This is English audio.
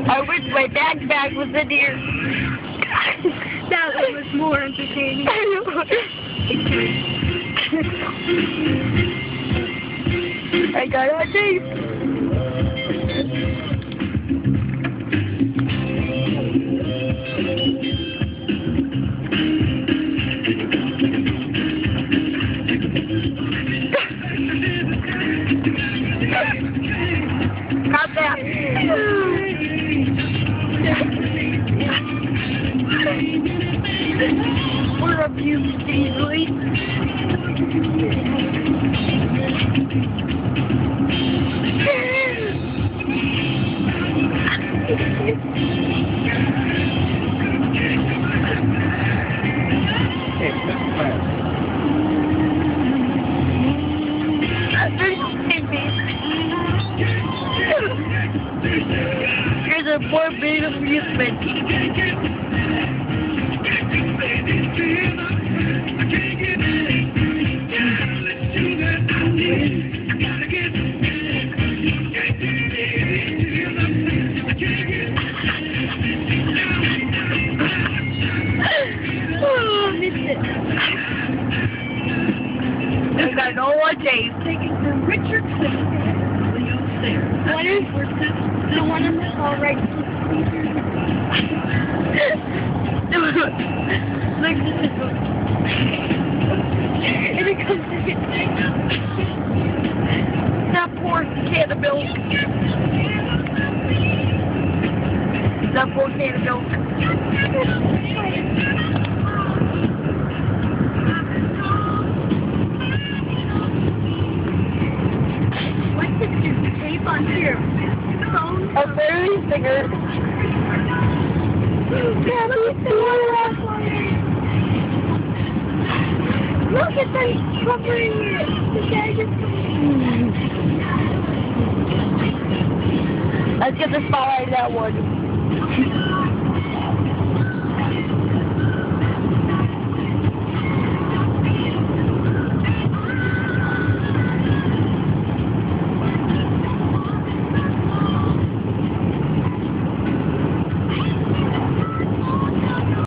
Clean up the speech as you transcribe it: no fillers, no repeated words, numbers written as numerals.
I wish my backpack was in here. That was more entertaining. I got it on tape. Got that. We're abused easily. Here's a poor bit of amusement. I got no one tape. Taking for Richard What is the one in the all right? Look, this is and it comes that poor can of milk. That poor can of milk. What's this tape on your phone? A fairy singer. Look at them covering it. The guy just... Let's get the spotlight on that one.